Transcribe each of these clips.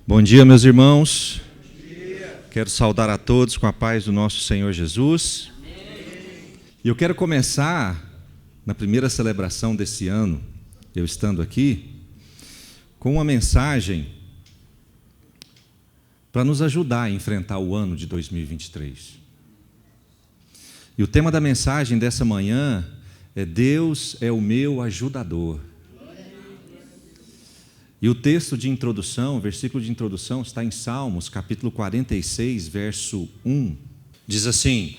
Bom dia, meus irmãos. Quero saudar a todos com a paz do nosso Senhor Jesus. E eu quero começar, na primeira celebração desse ano, eu estando aqui, com uma mensagem para nos ajudar a enfrentar o ano de 2023. E o tema da mensagem dessa manhã é Deus é o meu ajudador. E o texto de introdução, o versículo de introdução está em Salmos, capítulo 46, verso 1. Diz assim: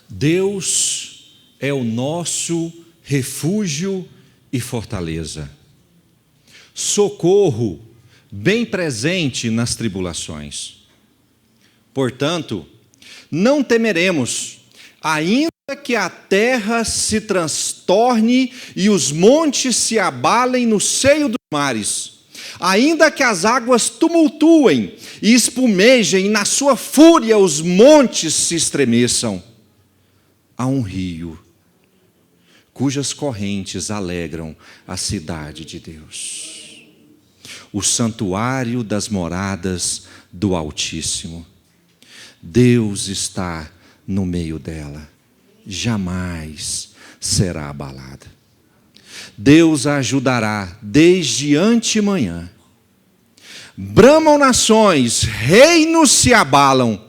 Deus é o nosso refúgio e fortaleza, socorro bem presente nas tribulações. Portanto, não temeremos, ainda que a terra se transtorne e os montes se abalem no seio dos mares, ainda que as águas tumultuem e espumejem e na sua fúria os montes se estremeçam. Há um rio, cujas correntes alegram a cidade de Deus, o santuário das moradas do Altíssimo. Deus está no meio dela, jamais será abalada. Deus a ajudará desde antemanhã. Bramam nações, reinos se abalam.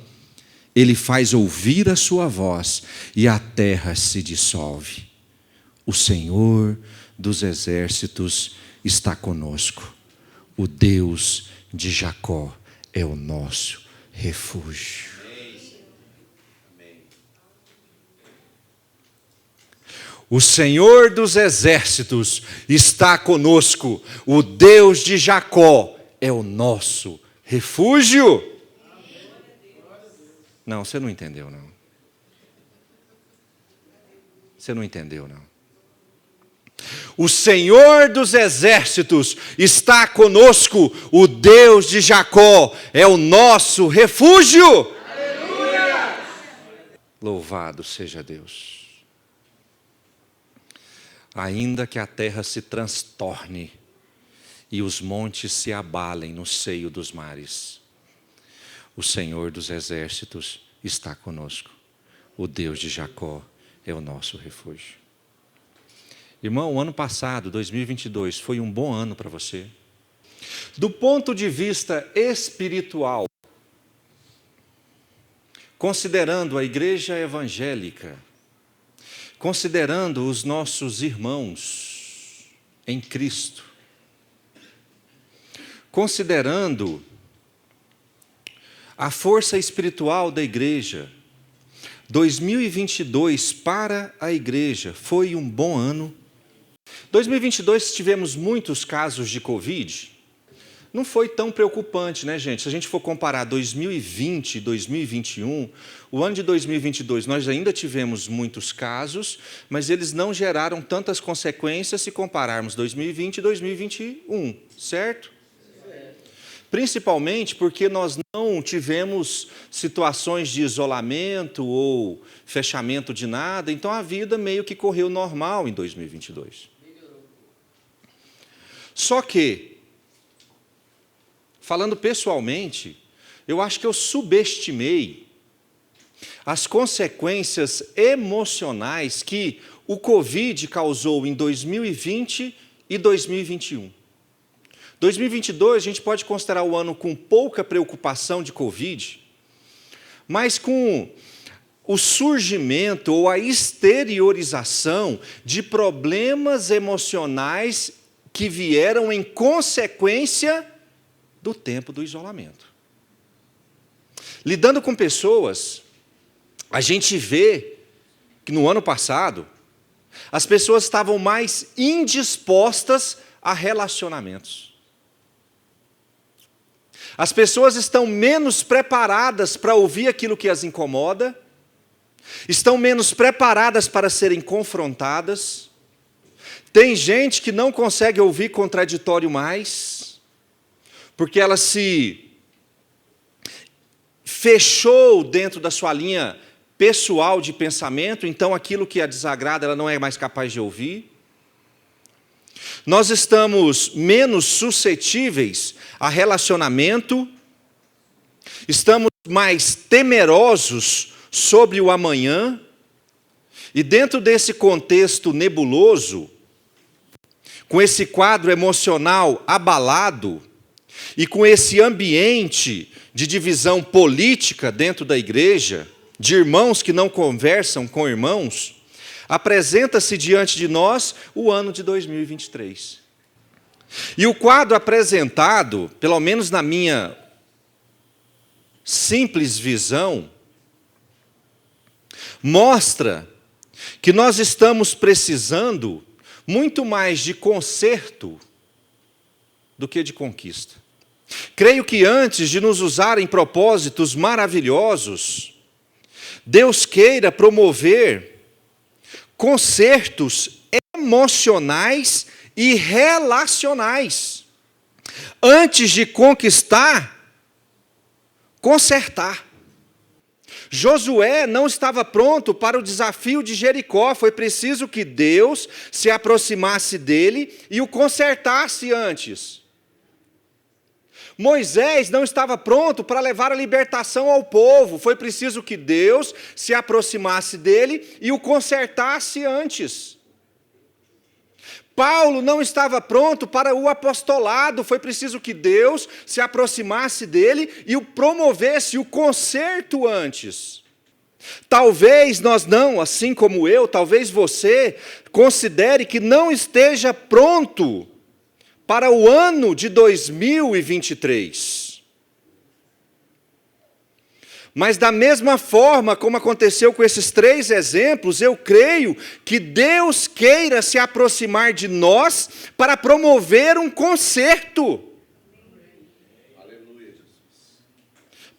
Ele faz ouvir a sua voz e a terra se dissolve. O Senhor dos exércitos está conosco. O Deus de Jacó é o nosso refúgio. O Senhor dos exércitos está conosco. O Deus de Jacó é o nosso refúgio. Não, você não entendeu, não. Você não entendeu, não. O Senhor dos exércitos está conosco. O Deus de Jacó é o nosso refúgio. Aleluia! Louvado seja Deus. Ainda que a terra se transtorne e os montes se abalem no seio dos mares, o Senhor dos exércitos está conosco. O Deus de Jacó é o nosso refúgio. Irmão, o ano passado, 2022, foi um bom ano para você. Do ponto de vista espiritual, considerando a igreja evangélica, considerando os nossos irmãos em Cristo, considerando a força espiritual da igreja, 2022 para a igreja foi um bom ano. 2022 tivemos muitos casos de Covid. Não foi tão preocupante, né, gente? Se a gente for comparar 2020 e 2021, o ano de 2022 nós ainda tivemos muitos casos, mas eles não geraram tantas consequências se compararmos 2020 e 2021, certo? Principalmente porque nós não tivemos situações de isolamento ou fechamento de nada, então a vida meio que correu normal em 2022. Só que, falando pessoalmente, eu acho que eu subestimei as consequências emocionais que o Covid causou em 2020 e 2021. 2022 a gente pode considerar o ano com pouca preocupação de Covid, mas com o surgimento ou a exteriorização de problemas emocionais que vieram em consequência do tempo do isolamento. Lidando com pessoas, a gente vê que no ano passado, as pessoas estavam mais indispostas a relacionamentos. As pessoas estão menos preparadas para ouvir aquilo que as incomoda, estão menos preparadas para serem confrontadas. Tem gente que não consegue ouvir contraditório mais, porque ela se fechou dentro da sua linha pessoal de pensamento, então aquilo que a desagrada ela não é mais capaz de ouvir. nós estamos menos suscetíveis a relacionamento, estamos mais temerosos sobre o amanhã, e dentro desse contexto nebuloso, com esse quadro emocional abalado, e com esse ambiente de divisão política dentro da igreja, de irmãos que não conversam com irmãos, apresenta-se diante de nós o ano de 2023. E o quadro apresentado, pelo menos na minha simples visão, mostra que nós estamos precisando muito mais de conserto do que de conquista. Creio que antes de nos usarem propósitos maravilhosos, Deus queira promover consertos emocionais e relacionais. Antes de conquistar, consertar. Josué não estava pronto para o desafio de Jericó, foi preciso que Deus se aproximasse dele e o consertasse antes. Moisés não estava pronto para levar a libertação ao povo, foi preciso que Deus se aproximasse dele e o consertasse antes. Paulo não estava pronto para o apostolado, foi preciso que Deus se aproximasse dele e o promovesse, o conserto antes. Talvez nós não, assim como eu, talvez você, considere que não esteja pronto para o ano de 2023. Mas da mesma forma como aconteceu com esses 3 exemplos, eu creio que Deus queira se aproximar de nós para promover um conserto.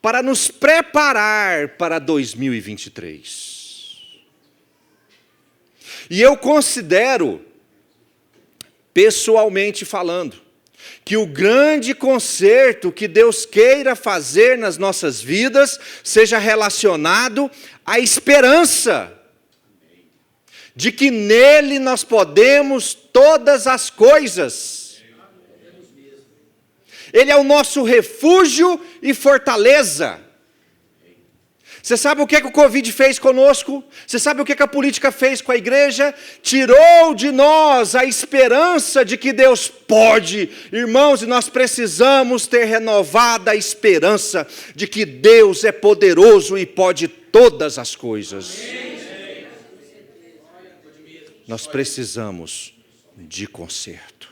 Para nos preparar para 2023. E eu considero, pessoalmente falando, que o grande conserto que Deus queira fazer nas nossas vidas seja relacionado à esperança de que nele nós podemos todas as coisas. Ele é o nosso refúgio e fortaleza. Você sabe o que o Covid fez conosco? Você sabe o que a política fez com a igreja? Tirou de nós a esperança de que Deus pode. Irmãos, e nós precisamos ter renovada a esperança de que Deus é poderoso e pode todas as coisas. Nós precisamos de conserto.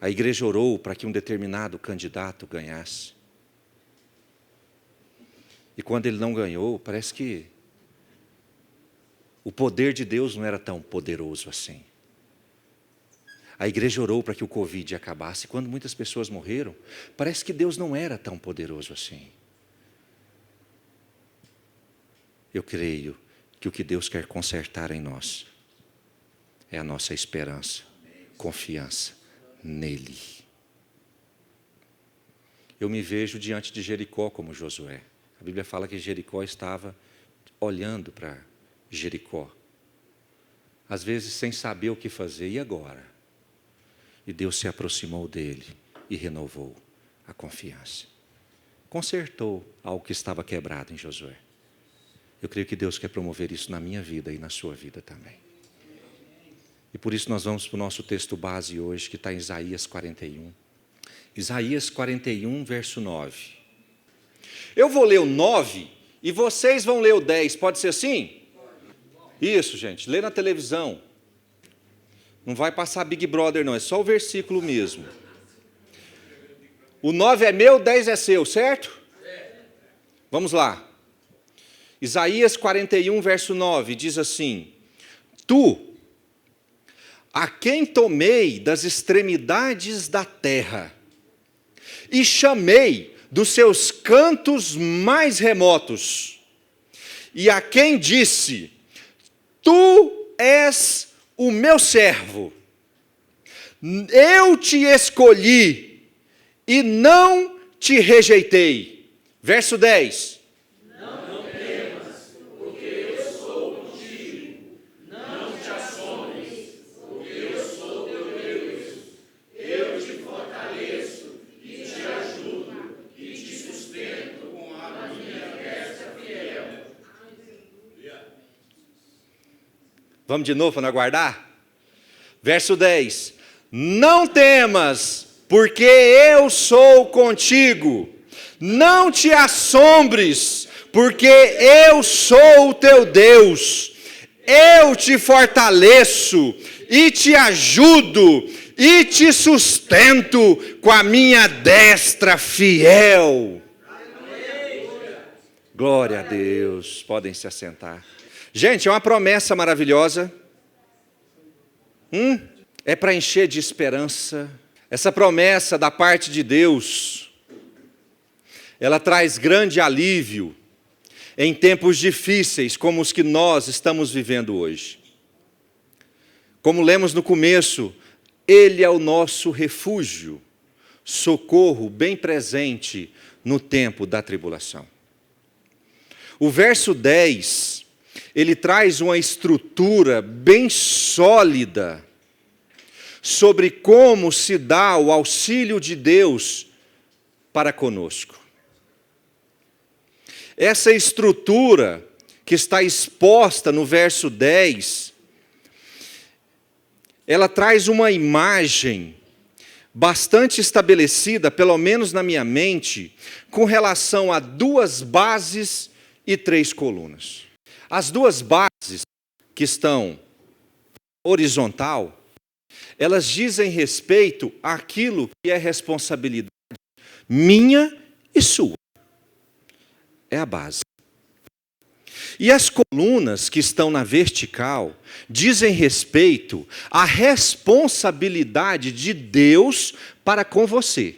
A igreja orou para que um determinado candidato ganhasse. E quando ele não ganhou, parece que o poder de Deus não era tão poderoso assim. A igreja orou para que o Covid acabasse. E quando muitas pessoas morreram, parece que Deus não era tão poderoso assim. Eu creio que o que Deus quer consertar em nós é a nossa esperança, confiança nele. Eu me vejo diante de Jericó como Josué. A Bíblia fala que Jericó estava olhando para Jericó, às vezes sem saber o que fazer, e agora? E Deus se aproximou dele e renovou a confiança. Consertou algo que estava quebrado em Josué. Eu creio que Deus quer promover isso na minha vida e na sua vida também. E por isso nós vamos para o nosso texto base hoje, que está em Isaías 41. Isaías 41, verso 9. Eu vou ler o 9 e vocês vão ler o 10, pode ser assim? Isso, gente, lê na televisão. Não vai passar Big Brother não, é só o versículo mesmo. O 9 é meu, o 10 é seu, certo? Vamos lá. Isaías 41, verso 9, diz assim: Tu, a quem tomei das extremidades da terra, e chamei dos seus cantos mais remotos, e a quem disse: Tu és o meu servo, eu te escolhi e não te rejeitei. Verso 10. Não temas, porque eu sou contigo, não te assombres, Vamos de novo para não aguardar? Verso 10. Não temas, porque eu sou contigo. Não te assombres, porque eu sou o teu Deus. Eu te fortaleço e te ajudo e te sustento com a minha destra fiel. Glória a Deus. Podem se assentar. Gente, é uma promessa maravilhosa. É para encher de esperança. Essa promessa da parte de Deus, ela traz grande alívio em tempos difíceis como os que nós estamos vivendo hoje. Como lemos no começo, Ele é o nosso refúgio, socorro bem presente no tempo da tribulação. O verso 10, ele traz uma estrutura bem sólida sobre como se dá o auxílio de Deus para conosco. Essa estrutura que está exposta no verso 10, ela traz uma imagem bastante estabelecida, pelo menos na minha mente, com relação a 2 bases e 3 colunas. As 2 bases que estão horizontal, elas dizem respeito àquilo que é responsabilidade minha e sua. É a base. E as colunas que estão na vertical dizem respeito à responsabilidade de Deus para com você.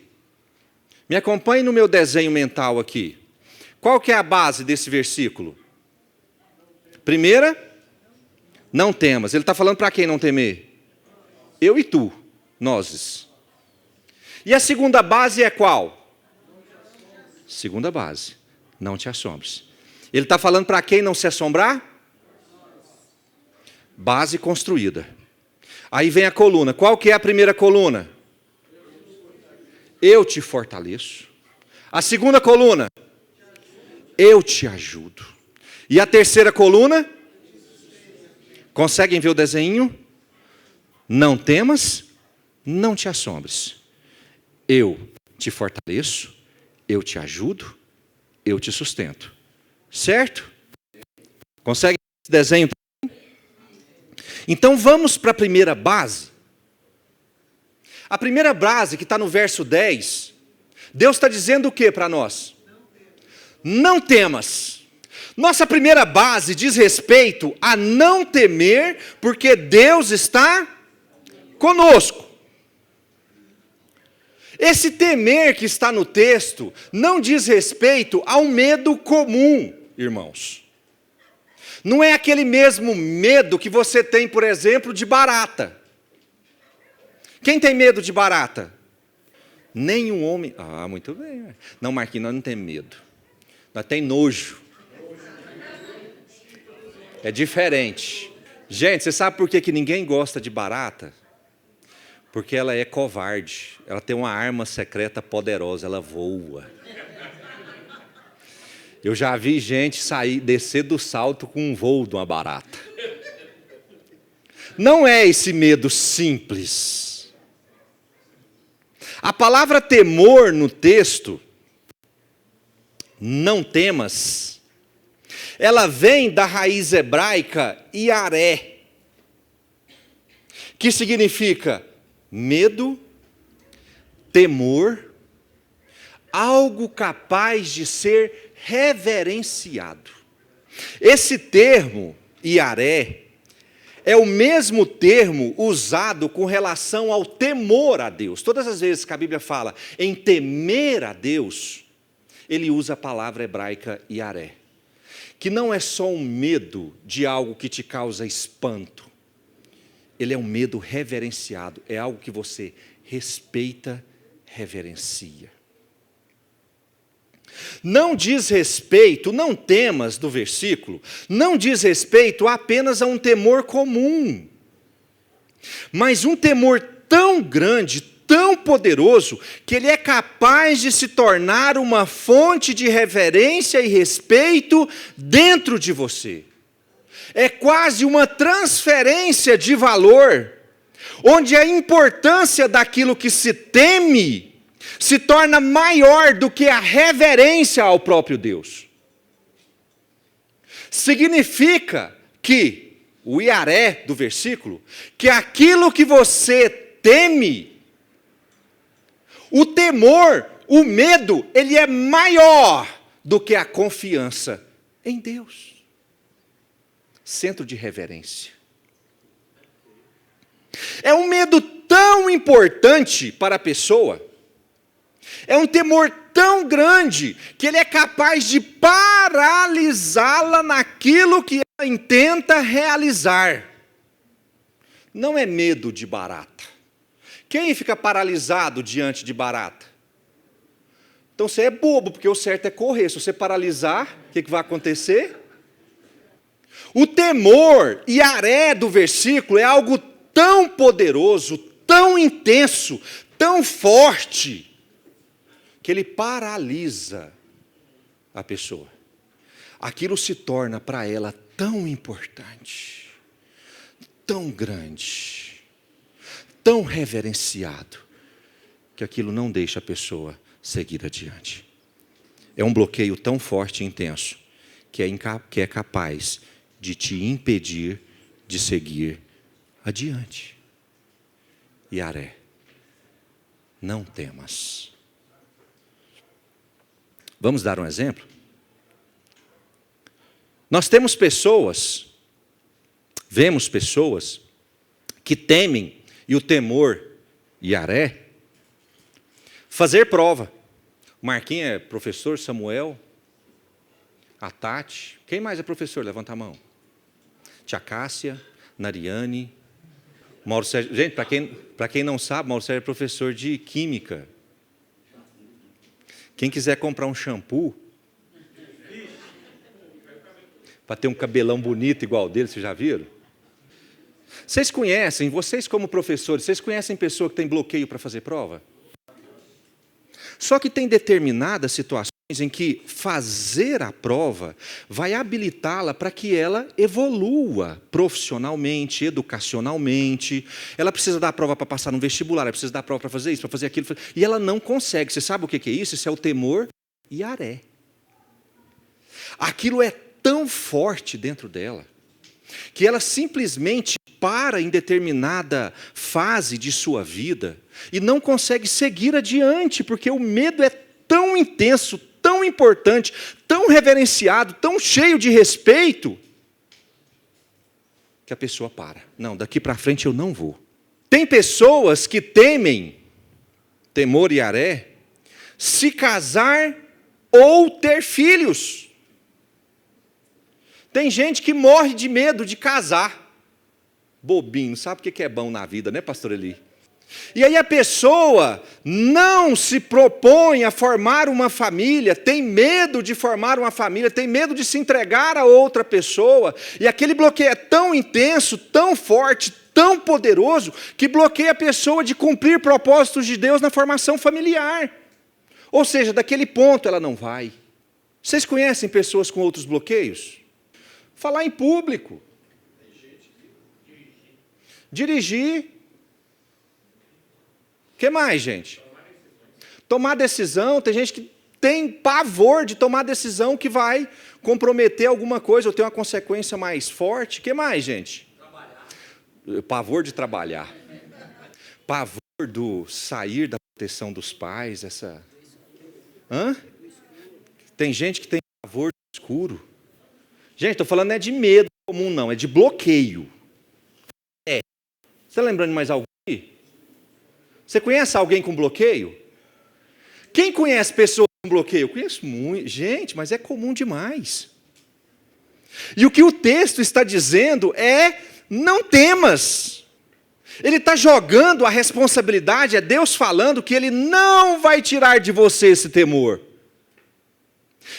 Me acompanhe no meu desenho mental aqui. Qual que é a base desse versículo? Primeira, não temas. Ele está falando para quem não temer? Eu e tu, nós. E a segunda base é qual? Segunda base, não te assombres. Ele está falando para quem não se assombrar? Base construída. Aí vem a coluna. Qual que é a primeira coluna? Eu te fortaleço. A segunda coluna? Eu te ajudo. E a terceira coluna? Conseguem ver o desenho? Não temas, não te assombres. Eu te fortaleço, eu te ajudo, eu te sustento. Certo? Consegue esse desenho? Então vamos para a primeira base. A primeira base que está no verso 10, Deus está dizendo o que para nós? Não temas. Nossa primeira base diz respeito a não temer, porque Deus está conosco. Esse temer que está no texto não diz respeito ao medo comum, irmãos. Não é aquele mesmo medo que você tem, por exemplo, de barata. Quem tem medo de barata? Nenhum homem. Ah, muito bem. Não, Marquinhos, nós não temos medo. Nós temos nojo. É diferente. Gente, você sabe por que ninguém gosta de barata? Porque ela é covarde. Ela tem uma arma secreta poderosa, ela voa. Eu já vi gente descer do salto com um voo de uma barata. Não é esse medo simples. A palavra temor no texto, não temas, ela vem da raiz hebraica iaré, que significa medo, temor, algo capaz de ser reverenciado. Esse termo, iaré, é o mesmo termo usado com relação ao temor a Deus. Todas as vezes que a Bíblia fala em temer a Deus, ele usa a palavra hebraica iaré, que não é só um medo de algo que te causa espanto. Ele é um medo reverenciado, é algo que você respeita, reverencia. Não diz respeito, não temas do versículo, não diz respeito apenas a um temor comum, mas um temor tão grande, tão poderoso, que ele é capaz de se tornar uma fonte de reverência e respeito dentro de você. É quase uma transferência de valor, onde a importância daquilo que se teme se torna maior do que a reverência ao próprio Deus. Significa que, o iaré do versículo, que aquilo que você teme, o temor, o medo, ele é maior do que a confiança em Deus. Centro de reverência. É um medo tão importante para a pessoa, é um temor tão grande, que ele é capaz de paralisá-la naquilo que ela intenta realizar. Não é medo de barata. Quem fica paralisado diante de barata? Então você é bobo, porque o certo é correr. Se você paralisar, o que vai acontecer? O temor, iaré do versículo, é algo tão poderoso, tão intenso, tão forte, que ele paralisa a pessoa. Aquilo se torna para ela tão importante, tão grande, tão reverenciado, que aquilo não deixa a pessoa seguir adiante. É um bloqueio tão forte e intenso, que é capaz de te impedir de seguir adiante. Iaré, não temas. Vamos dar um exemplo? Nós temos pessoas, vemos pessoas que temem, e o temor, iaré, fazer prova. O Marquinhos é professor, Samuel, a Tati, quem mais é professor? Levanta a mão. Tia Cássia, Nariane, Mauro Sérgio. Gente, para quem não sabe, Mauro Sérgio é professor de Química. Quem quiser comprar um shampoo, para ter um cabelão bonito igual dele, vocês já viram? Vocês conhecem, vocês como professores, vocês conhecem pessoa que tem bloqueio para fazer prova? Só que tem determinadas situações em que fazer a prova vai habilitá-la para que ela evolua profissionalmente, educacionalmente. Ela precisa dar a prova para passar no vestibular, ela precisa dar a prova para fazer isso, para fazer aquilo. E ela não consegue. Você sabe o que é isso? Isso é o temor iaré. Aquilo é tão forte dentro dela, que ela simplesmente para em determinada fase de sua vida e não consegue seguir adiante, porque o medo é tão intenso, tão importante, tão reverenciado, tão cheio de respeito, que a pessoa para. Não, daqui para frente eu não vou. Tem pessoas que temem, temor iaré, se casar ou ter filhos. Tem gente que morre de medo de casar. Bobinho, sabe o que é bom na vida, né, pastor Eli? E aí a pessoa não se propõe a formar uma família, tem medo de formar uma família, tem medo de se entregar a outra pessoa, e aquele bloqueio é tão intenso, tão forte, tão poderoso, que bloqueia a pessoa de cumprir propósitos de Deus na formação familiar. Ou seja, daquele ponto ela não vai. Vocês conhecem pessoas com outros bloqueios? Falar em público. Dirigir. O que mais, gente? Tomar decisão. Tem gente que tem pavor de tomar decisão que vai comprometer alguma coisa ou ter uma consequência mais forte. O que mais, gente? Trabalhar. Pavor de trabalhar. Pavor do sair da proteção dos pais. Hã? Tem gente que tem pavor do escuro. Gente, estou falando não é de medo comum, não. É de bloqueio. Você está lembrando de mais alguém? Você conhece alguém com bloqueio? Quem conhece pessoas com bloqueio? Eu conheço muito. Gente, mas é comum demais. E o que o texto está dizendo é, não temas. Ele está jogando a responsabilidade, é Deus falando que Ele não vai tirar de você esse temor.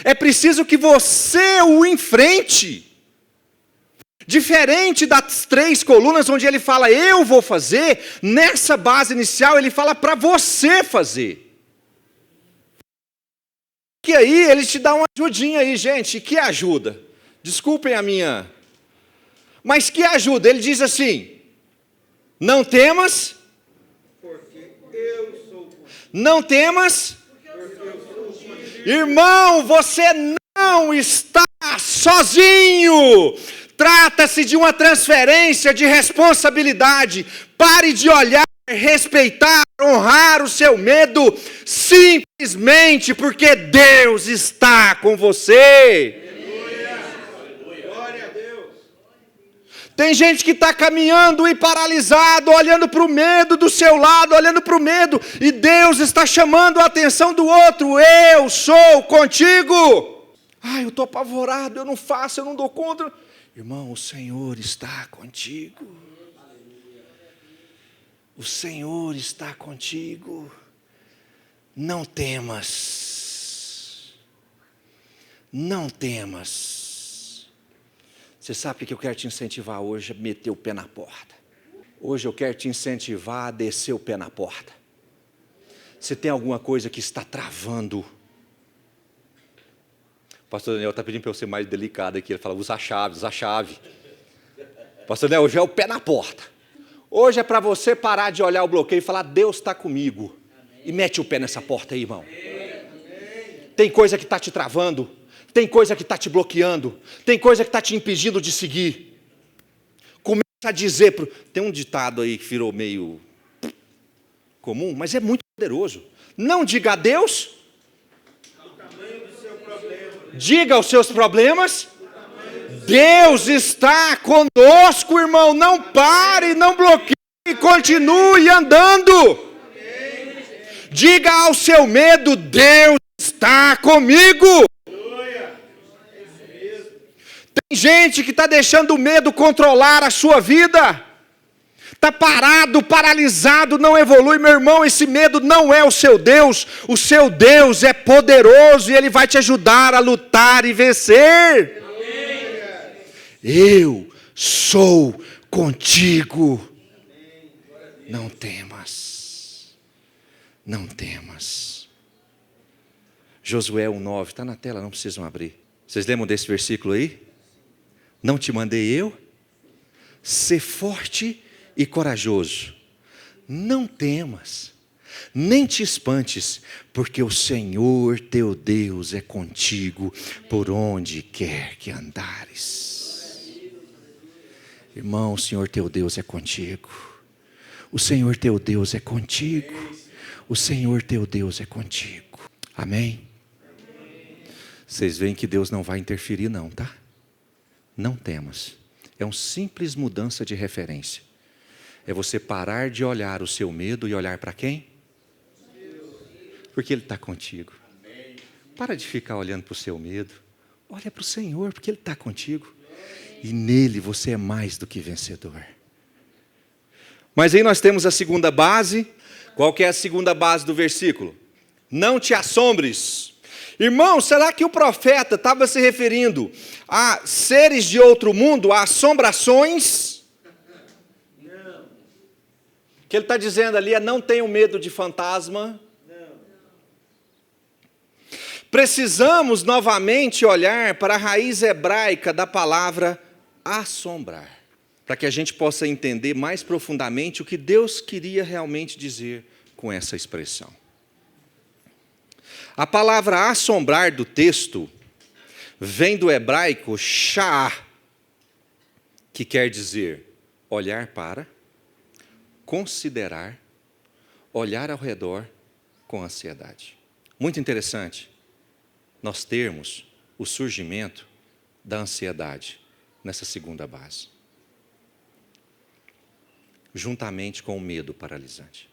É preciso que você o enfrente. Diferente das 3 colunas onde ele fala, eu vou fazer, nessa base inicial ele fala para você fazer. Que aí ele te dá uma ajudinha aí, gente. Que ajuda? Desculpem a minha Mas que ajuda? Ele diz assim: não temas, Porque eu sou contigo. não temas. Porque eu sou contigo. Irmão, você não está sozinho. Trata-se de uma transferência de responsabilidade. Pare de olhar, respeitar, honrar o seu medo, simplesmente porque Deus está com você. Glória a Deus. Tem gente que está caminhando e paralisado, olhando para o medo do seu lado, olhando para o medo, e Deus está chamando a atenção do outro. Eu sou contigo. Eu estou apavorado, eu não faço, eu não dou conta. Irmão, o Senhor está contigo. O Senhor está contigo. Não temas. Não temas. Você sabe o que eu quero te incentivar hoje? A meter o pé na porta. Hoje eu quero te incentivar a descer o pé na porta. Se tem alguma coisa que está travando. O pastor Daniel está pedindo para eu ser mais delicado aqui. Ele fala, usa a chave. Pastor Daniel, hoje é o pé na porta. Hoje é para você parar de olhar o bloqueio e falar, Deus está comigo. E mete o pé nessa porta aí, irmão. Tem coisa que está te travando. Tem coisa que está te bloqueando. Tem coisa que está te impedindo de seguir. Começa a dizer. Tem um ditado aí que virou meio comum, mas é muito poderoso. Não diga a Deus. O tamanho do seu problema. Diga os seus problemas. Deus está conosco, irmão. Não pare, não bloqueie. Continue andando. Diga ao seu medo, Deus está comigo. Tem gente que está deixando o medo controlar a sua vida. Está parado, paralisado, não evolui. Meu irmão, esse medo não é o seu Deus. O seu Deus é poderoso e Ele vai te ajudar a lutar e vencer. Eu sou contigo. Não temas. Não temas. Josué 1:9, está na tela, não precisam abrir. Vocês lembram desse versículo aí? Não te mandei eu? Ser forte e corajoso. Não temas, nem te espantes, porque o Senhor teu Deus é contigo por onde quer que andares. Irmão, o Senhor teu Deus é contigo. O Senhor teu Deus é contigo. O Senhor teu Deus é contigo. Amém? Vocês veem que Deus não vai interferir não, tá? Não temas. É uma simples mudança de referência. É você parar de olhar o seu medo e olhar para quem? Porque Ele está contigo. Para de ficar olhando para o seu medo. Olha para o Senhor, porque Ele está contigo. E nele você é mais do que vencedor. Mas aí nós temos a segunda base. Qual que é a segunda base do versículo? Não te assombres. Irmão, será que o profeta estava se referindo a seres de outro mundo, a assombrações? Não. O que ele está dizendo ali é não tenham medo de fantasma. Não. Precisamos novamente olhar para a raiz hebraica da palavra assombrar, para que a gente possa entender mais profundamente o que Deus queria realmente dizer com essa expressão. A palavra assombrar do texto vem do hebraico sha'ar, que quer dizer olhar para, considerar, olhar ao redor com ansiedade. Muito interessante nós termos o surgimento da ansiedade nessa segunda base, juntamente com o medo paralisante.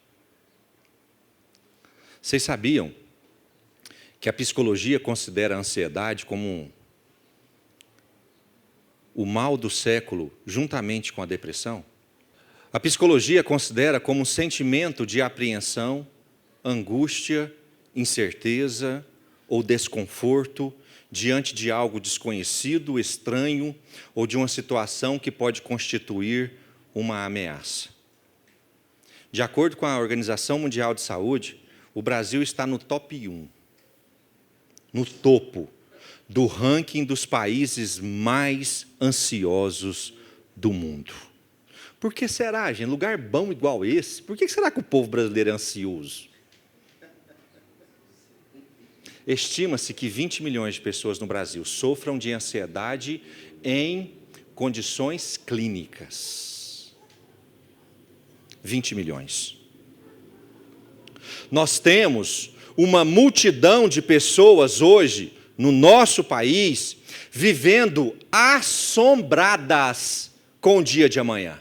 Vocês sabiam que a psicologia considera a ansiedade como o mal do século, juntamente com a depressão? A psicologia considera como um sentimento de apreensão, angústia, incerteza ou desconforto diante de algo desconhecido, estranho ou de uma situação que pode constituir uma ameaça. De acordo com a Organização Mundial de Saúde, o Brasil está no top 1. No topo do ranking dos países mais ansiosos do mundo. Por que será, gente? Lugar bom igual esse, por que será que o povo brasileiro é ansioso? Estima-se que 20 milhões de pessoas no Brasil sofram de ansiedade em condições clínicas. 20 milhões. Nós temos uma multidão de pessoas hoje, no nosso país, vivendo assombradas com o dia de amanhã.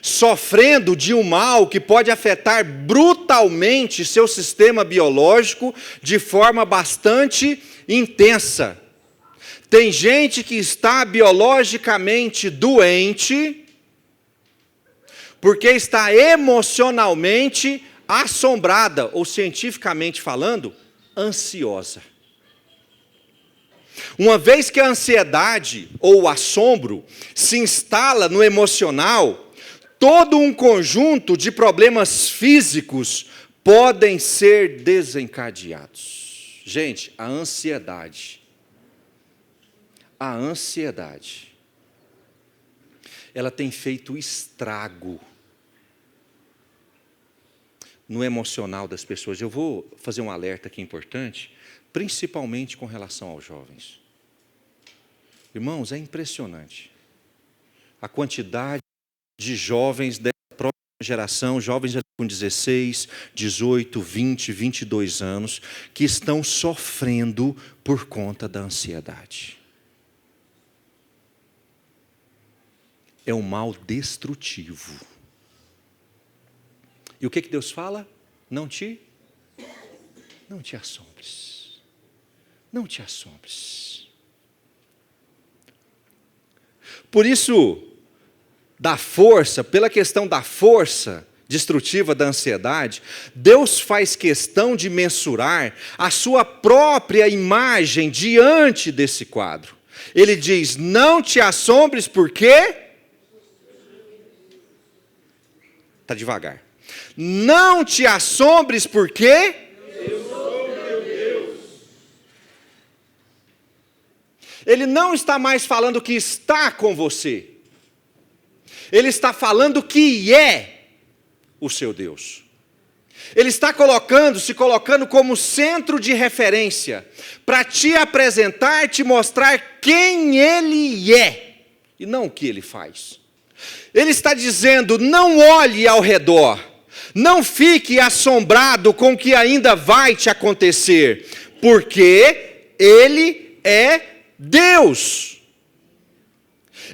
Sofrendo de um mal que pode afetar brutalmente seu sistema biológico de forma bastante intensa. Tem gente que está biologicamente doente porque está emocionalmente assombrada, ou cientificamente falando, ansiosa. Uma vez que a ansiedade ou o assombro se instala no emocional, todo um conjunto de problemas físicos podem ser desencadeados. Gente, a ansiedade, ela tem feito estrago no emocional das pessoas. Eu vou fazer um alerta aqui importante, principalmente com relação aos jovens. Irmãos, é impressionante a quantidade de jovens dessa próxima geração, jovens com 16, 18, 20, 22 anos, que estão sofrendo por conta da ansiedade. É um mal destrutivo. E o que Deus fala? Não te assombres. Não te assombres. Por isso, pela questão da força destrutiva da ansiedade, Deus faz questão de mensurar a sua própria imagem diante desse quadro. Ele diz: não te assombres, por quê? Está devagar. Não te assombres, por quê? Eu sou meu Deus. Ele não está mais falando que está com você. Ele está falando que é o seu Deus. Ele está se colocando como centro de referência, para te apresentar, te mostrar quem Ele é, e não o que Ele faz. Ele está dizendo: não olhe ao redor, não fique assombrado com o que ainda vai te acontecer, porque Ele é Deus.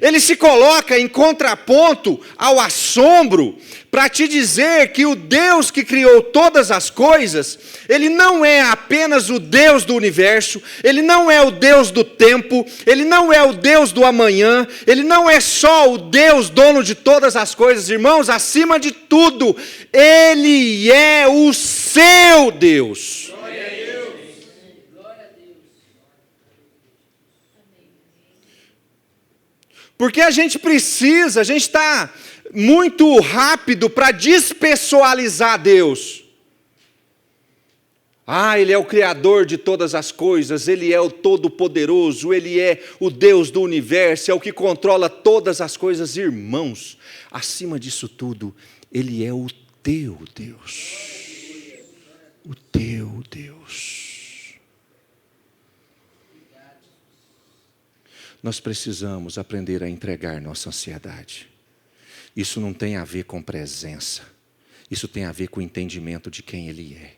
Ele se coloca em contraponto ao assombro para te dizer que o Deus que criou todas as coisas, Ele não é apenas o Deus do universo, Ele não é o Deus do tempo, Ele não é o Deus do amanhã, Ele não é só o Deus dono de todas as coisas, irmãos, acima de tudo, Ele é o seu Deus. Porque a gente está muito rápido para despessoalizar Deus. Ele é o Criador de todas as coisas, Ele é o Todo-Poderoso, Ele é o Deus do universo, é o que controla todas as coisas. Irmãos, acima disso tudo, Ele é o teu Deus. O teu Deus. Nós precisamos aprender a entregar nossa ansiedade. Isso não tem a ver com presença. Isso tem a ver com o entendimento de quem Ele é.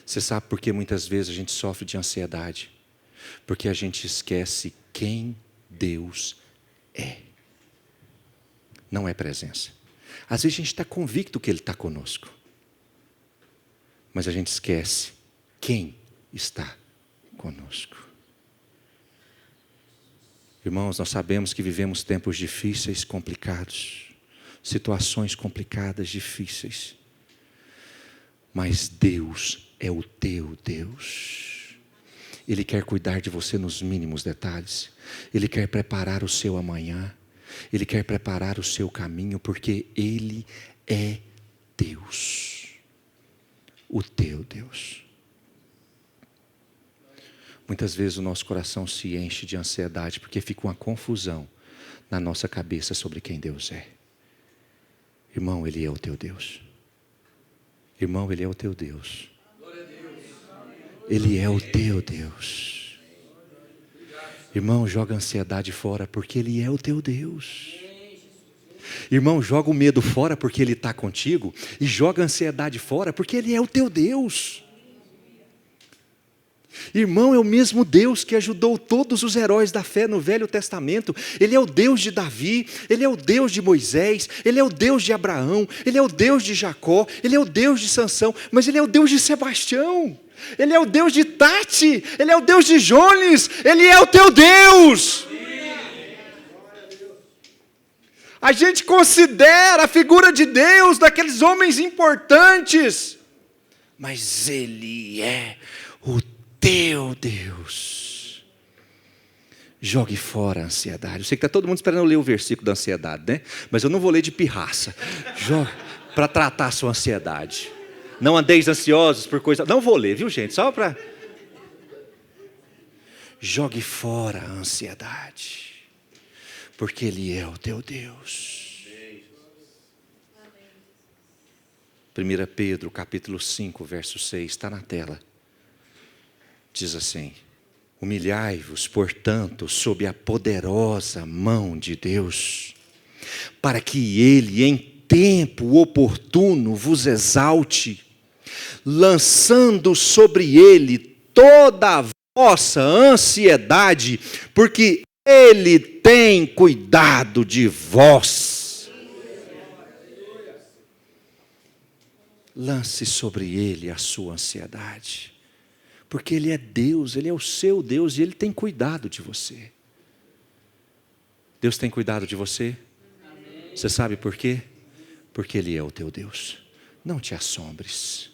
Você sabe por que muitas vezes a gente sofre de ansiedade? Porque a gente esquece quem Deus é. Não é presença. Às vezes a gente está convicto que Ele está conosco. Mas a gente esquece quem está conosco. Irmãos, nós sabemos que vivemos tempos difíceis, complicados, situações complicadas, difíceis. Mas Deus é o teu Deus. Ele quer cuidar de você nos mínimos detalhes. Ele quer preparar o seu amanhã. Ele quer preparar o seu caminho, porque Ele é Deus. O teu Deus. Muitas vezes o nosso coração se enche de ansiedade, porque fica uma confusão na nossa cabeça sobre quem Deus é. Irmão, Ele é o teu Deus. Irmão, Ele é o teu Deus. Ele é o teu Deus. Irmão, joga a ansiedade fora, porque Ele é o teu Deus. Irmão, joga o medo fora, porque Ele está contigo. E joga a ansiedade fora, porque Ele é o teu Deus. Irmão, é o mesmo Deus que ajudou todos os heróis da fé no Velho Testamento. Ele é o Deus de Davi, Ele é o Deus de Moisés, Ele é o Deus de Abraão, Ele é o Deus de Jacó, Ele é o Deus de Sansão, mas Ele é o Deus de Sebastião, Ele é o Deus de Tati, Ele é o Deus de Jones, Ele é o teu Deus. A gente considera a figura de Deus daqueles homens importantes, mas Ele é o teu Deus. Jogue fora a ansiedade. Eu sei que está todo mundo esperando eu ler o versículo da ansiedade, né? Mas eu não vou ler de pirraça. Jogue para tratar a sua ansiedade. Não andeis ansiosos por coisa. Não vou ler, viu, gente? Só para. Jogue fora a ansiedade, porque Ele é o teu Deus. 1 Pedro capítulo 5, verso 6, está na tela. Diz assim: humilhai-vos, portanto, sob a poderosa mão de Deus, para que Ele, em tempo oportuno, vos exalte, lançando sobre Ele toda a vossa ansiedade, porque Ele tem cuidado de vós. Lance sobre Ele a sua ansiedade, porque Ele é Deus, Ele é o seu Deus e Ele tem cuidado de você. Deus tem cuidado de você? Amém. Você sabe por quê? Porque Ele é o teu Deus. Não te assombres.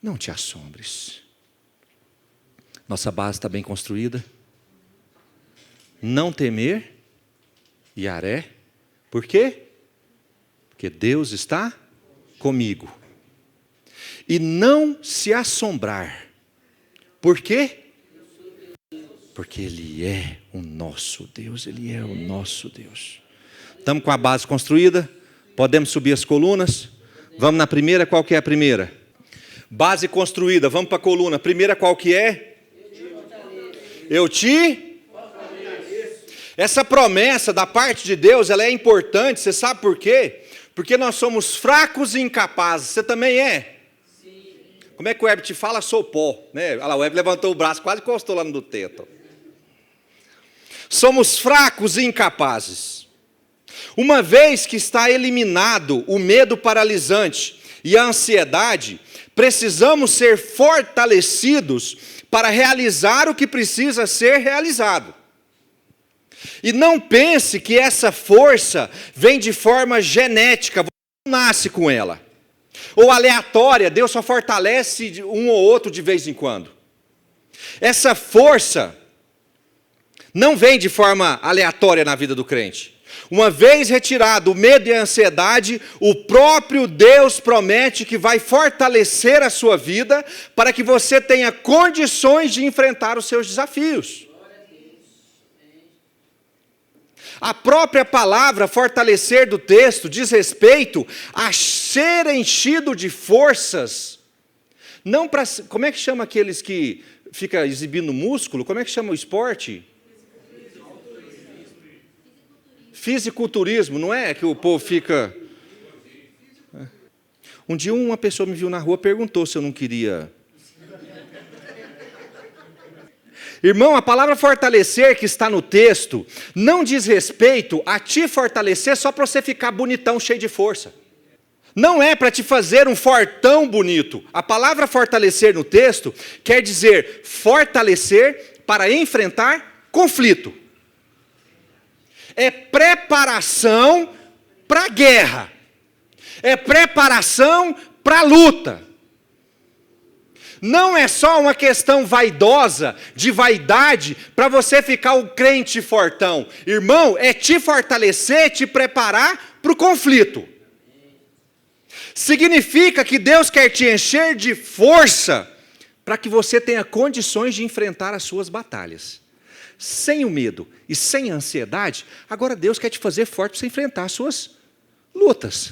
Não te assombres. Nossa base está bem construída. Não temer, Yaré. Por quê? Porque Deus está comigo. E não se assombrar. Por quê? Porque Ele é o nosso Deus, Ele é o nosso Deus. Estamos com a base construída? Podemos subir as colunas? Vamos na primeira, qual que é a primeira? Base construída, vamos para a coluna. Primeira qual que é? Eu te fortaleço. Essa promessa da parte de Deus, ela é importante, você sabe por quê? Porque nós somos fracos e incapazes, você também é? Como é que o Web te fala? Sou pó, né? Olha lá, o Web levantou o braço, quase encostou lá no teto. Somos fracos e incapazes. Uma vez que está eliminado o medo paralisante e a ansiedade, precisamos ser fortalecidos para realizar o que precisa ser realizado. E não pense que essa força vem de forma genética, você não nasce com ela. Ou aleatória, Deus só fortalece um ou outro de vez em quando. Essa força não vem de forma aleatória na vida do crente. Uma vez retirado o medo e a ansiedade, o próprio Deus promete que vai fortalecer a sua vida para que você tenha condições de enfrentar os seus desafios. A própria palavra fortalecer do texto diz respeito a ser enchido de forças. Não para, como é que chama aqueles que ficam exibindo músculo? Como é que chama o esporte? Fisiculturismo, não é que o povo fica... Um dia uma pessoa me viu na rua e perguntou se eu não queria... Irmão, a palavra fortalecer que está no texto não diz respeito a te fortalecer só para você ficar bonitão, cheio de força. Não é para te fazer um fortão bonito. A palavra fortalecer no texto quer dizer fortalecer para enfrentar conflito. É preparação para a guerra. É preparação para a luta. Não é só uma questão vaidosa, de vaidade, para você ficar o crente fortão. Irmão, é te fortalecer, te preparar para o conflito. Significa que Deus quer te encher de força para que você tenha condições de enfrentar as suas batalhas. sem o medo e sem a ansiedade, agora Deus quer te fazer forte para você enfrentar as suas lutas.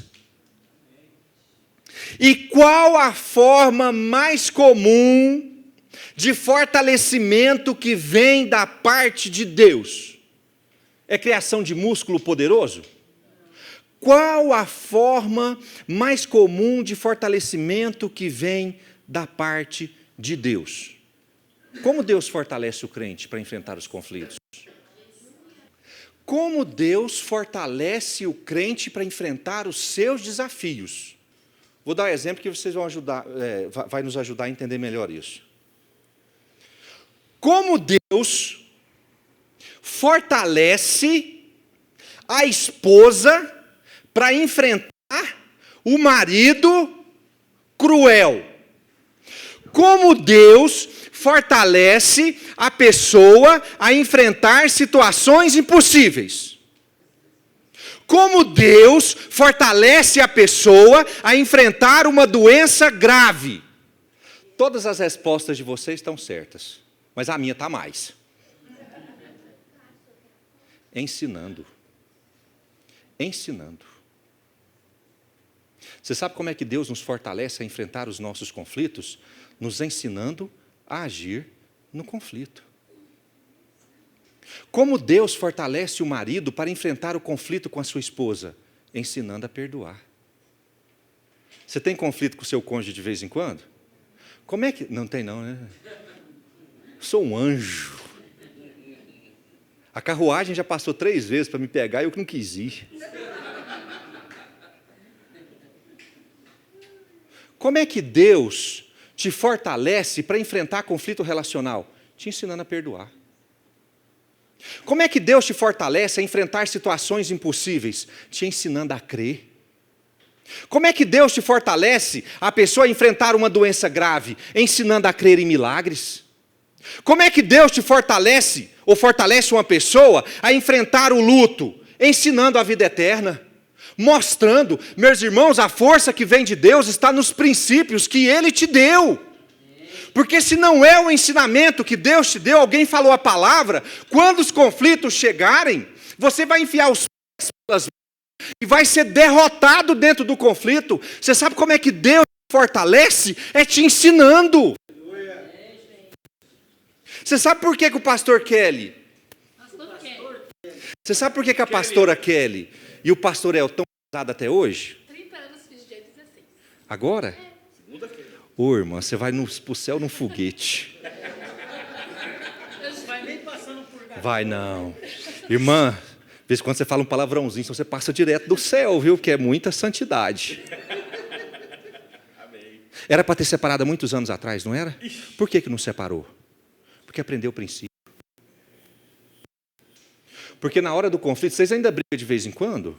E qual a forma mais comum de fortalecimento que vem da parte de Deus? É criação de músculo poderoso? Qual a forma mais comum de fortalecimento que vem da parte de Deus? Como Deus fortalece o crente para enfrentar os conflitos? Como Deus fortalece o crente para enfrentar os seus desafios? Vou dar um exemplo que vocês vão ajudar, vai nos ajudar a entender melhor isso. Como Deus fortalece a esposa para enfrentar o marido cruel. Como Deus fortalece a pessoa a enfrentar situações impossíveis. Como Deus fortalece a pessoa a enfrentar uma doença grave. Todas as respostas de vocês estão certas, mas a minha está mais. Ensinando. Você sabe como é que Deus nos fortalece a enfrentar os nossos conflitos? Nos ensinando a agir no conflito. Como Deus fortalece o marido para enfrentar o conflito com a sua esposa? Ensinando a perdoar. Você tem conflito com o seu cônjuge de vez em quando? Como é que... Não tem não, né? Sou um anjo. A carruagem já passou 3 vezes para me pegar e eu que não quis ir. Como é que Deus te fortalece para enfrentar conflito relacional? Te ensinando a perdoar. Como é que Deus te fortalece a enfrentar situações impossíveis? Te ensinando a crer. Como é que Deus te fortalece a pessoa a enfrentar uma doença grave? Ensinando a crer em milagres. Como é que Deus te fortalece, ou fortalece uma pessoa a enfrentar o luto? Ensinando a vida eterna. Mostrando, meus irmãos, a força que vem de Deus está nos princípios que Ele te deu. Porque se não é o ensinamento que Deus te deu, alguém falou a palavra, quando os conflitos chegarem, você vai enfiar os pés pelas mãos e vai ser derrotado dentro do conflito. Você sabe como é que Deus te fortalece? É te ensinando. Você sabe por que o pastor Kelly? Você sabe por que a pastora Kelly e o pastor El estão casados até hoje? 30 anos, fiz dia 16. Agora? Ô, irmã, você vai pro céu num foguete. Vai nem passando por gato. Vai não. Irmã, de vez em quando você fala um palavrãozinho, então você passa direto do céu, viu? Que é muita santidade. Era para ter separado há muitos anos atrás, não era? Por que não separou? Porque aprendeu o princípio. Porque na hora do conflito, vocês ainda brigam de vez em quando?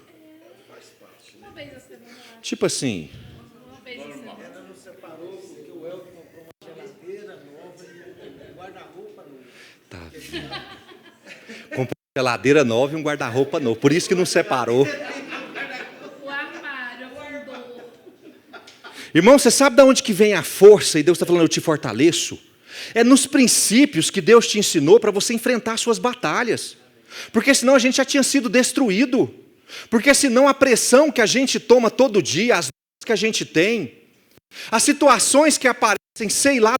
Uma vez a semana. Tipo assim, Uma vez a semana. Ela não separou porque o Elton comprou uma geladeira nova e um guarda-roupa novo. tá vendo? Comprou uma geladeira nova e um guarda-roupa novo. Por isso que não separou. O armário afundou. Irmão, você sabe de onde que vem a força? E Deus está falando, eu te fortaleço. É nos princípios que Deus te ensinou para você enfrentar suas batalhas. Porque senão a gente já tinha sido destruído. Porque senão a pressão que a gente toma todo dia, as lutas que a gente tem, as situações que aparecem, sei lá,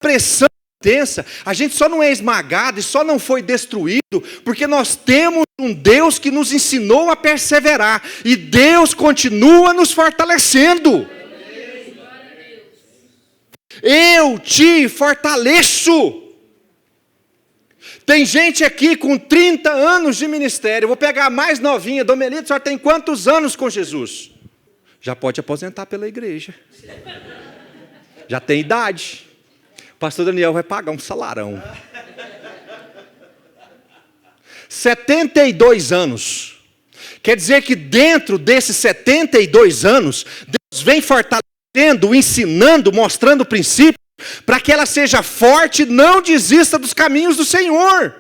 pressão intensa, a gente só não é esmagado e só não foi destruído porque nós temos um Deus que nos ensinou a perseverar. E Deus continua nos fortalecendo. Eu te fortaleço. Tem gente aqui com 30 anos de ministério. Eu vou pegar a mais novinha. Domelito, a senhora tem quantos anos com Jesus? Já pode aposentar pela igreja. Já tem idade. O pastor Daniel vai pagar um salarão. 72 anos. Quer dizer que dentro desses 72 anos, Deus vem fortalecendo, ensinando, mostrando o princípio, para que ela seja forte, não desista dos caminhos do Senhor.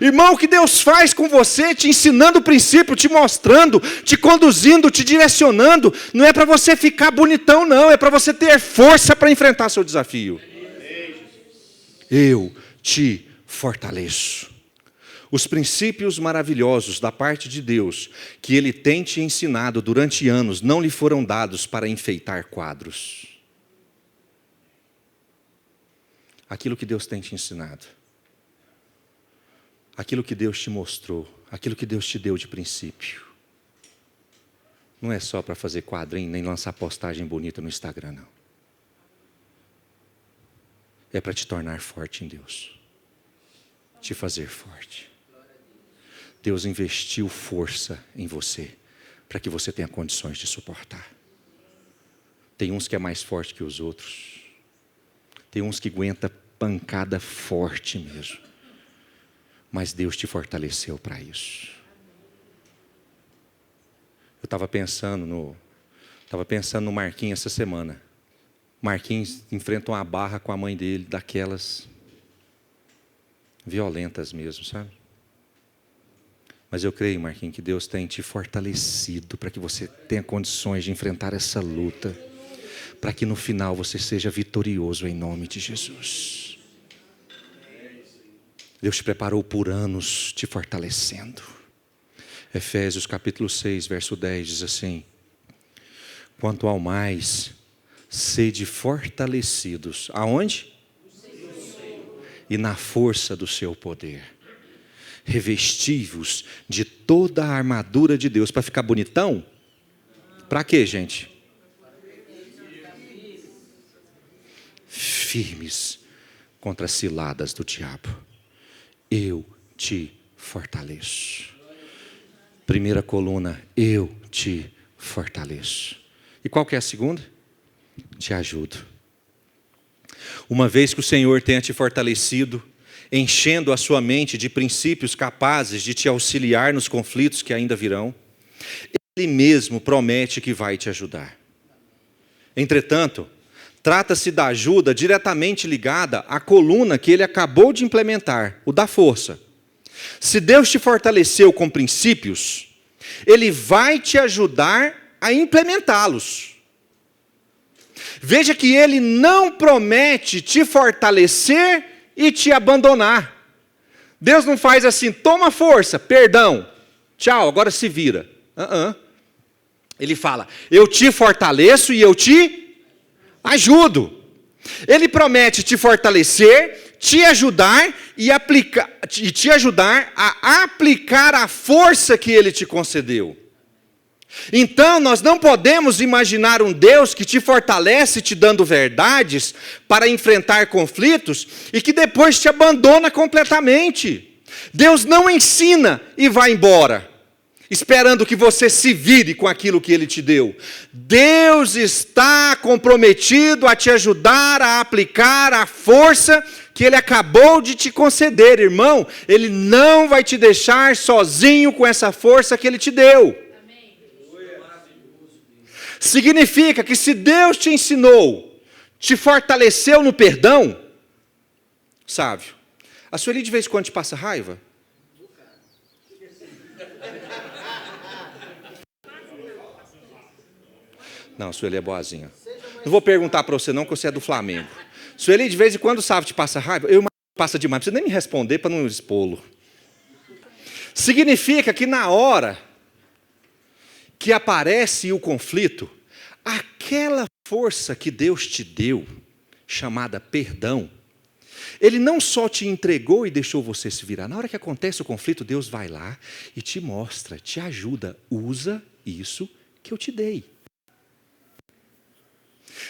Irmão, o que Deus faz com você, te ensinando o princípio, te mostrando, te conduzindo, te direcionando, não é para você ficar bonitão não, é para você ter força para enfrentar seu desafio. Eu te fortaleço. Os princípios maravilhosos da parte de Deus que Ele tem te ensinado durante anos não lhe foram dados para enfeitar quadros. Aquilo que Deus tem te ensinado, aquilo que Deus te mostrou, aquilo que Deus te deu de princípio, não é só para fazer quadrinho, nem lançar postagem bonita no Instagram, não. É para te tornar forte em Deus, te fazer forte. Deus investiu força em você, para que você tenha condições de suportar. Tem uns que é mais forte que os outros. Tem uns que aguenta pancada forte mesmo. Mas Deus te fortaleceu para isso. Eu estava pensando no Marquinhos essa semana. Marquinhos enfrenta uma barra com a mãe dele, daquelas violentas mesmo, sabe? Mas eu creio, Marquinhos, que Deus tem te fortalecido para que você tenha condições de enfrentar essa luta, para que no final você seja vitorioso em nome de Jesus. Deus te preparou por anos te fortalecendo. Efésios capítulo 6, verso 10 diz assim: quanto ao mais, sede fortalecidos. Aonde? E na força do seu poder. Revestivos de toda a armadura de Deus. Para ficar bonitão? Para quê, gente? Firmes contra as ciladas do diabo. Eu te fortaleço. Primeira coluna, eu te fortaleço. E qual que é a segunda? Te ajudo. Uma vez que o Senhor tenha te fortalecido, enchendo a sua mente de princípios capazes de te auxiliar nos conflitos que ainda virão, Ele mesmo promete que vai te ajudar. Entretanto, trata-se da ajuda diretamente ligada à coluna que Ele acabou de implementar, o da força. Se Deus te fortaleceu com princípios, Ele vai te ajudar a implementá-los. Veja que Ele não promete te fortalecer e te abandonar. Deus não faz assim, toma força, perdão, tchau, agora se vira. Ele fala, eu te fortaleço e eu te ajudo. Ele promete te fortalecer, te ajudar e te ajudar a aplicar a força que Ele te concedeu. Então, nós não podemos imaginar um Deus que te fortalece te dando verdades para enfrentar conflitos e que depois te abandona completamente. Deus não ensina e vai embora, esperando que você se vire com aquilo que Ele te deu. Deus está comprometido a te ajudar a aplicar a força que Ele acabou de te conceder, irmão. Ele não vai te deixar sozinho com essa força que Ele te deu. Significa que se Deus te ensinou, te fortaleceu no perdão, Sávio, a Sueli de vez em quando te passa raiva? Não, Sueli é boazinha. Não vou perguntar para você não, que você é do Flamengo. Sueli, de vez em quando o Sávio te passa raiva? Eu passa demais, não precisa nem me responder para não expô-lo. Significa que na hora que aparece o conflito, aquela força que Deus te deu, chamada perdão, Ele não só te entregou e deixou você se virar. Na hora que acontece o conflito, Deus vai lá e te mostra, te ajuda. Usa isso que eu te dei.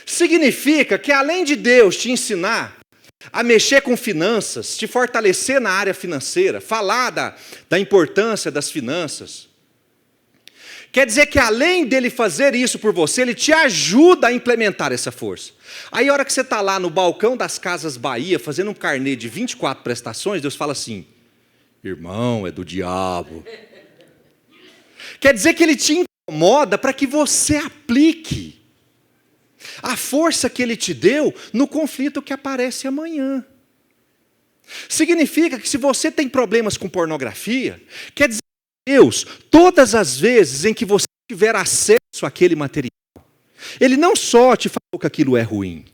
Significa que além de Deus te ensinar a mexer com finanças, te fortalecer na área financeira, falar da importância das finanças, quer dizer que além dele fazer isso por você, ele te ajuda a implementar essa força. Aí a hora que você está lá no balcão das Casas Bahia, fazendo um carnê de 24 prestações, Deus fala assim, irmão, é do diabo. Quer dizer que ele te incomoda para que você aplique a força que Ele te deu no conflito que aparece amanhã. Significa que se você tem problemas com pornografia, quer dizer que Deus, todas as vezes em que você tiver acesso àquele material, Ele não só te falou que aquilo é ruim,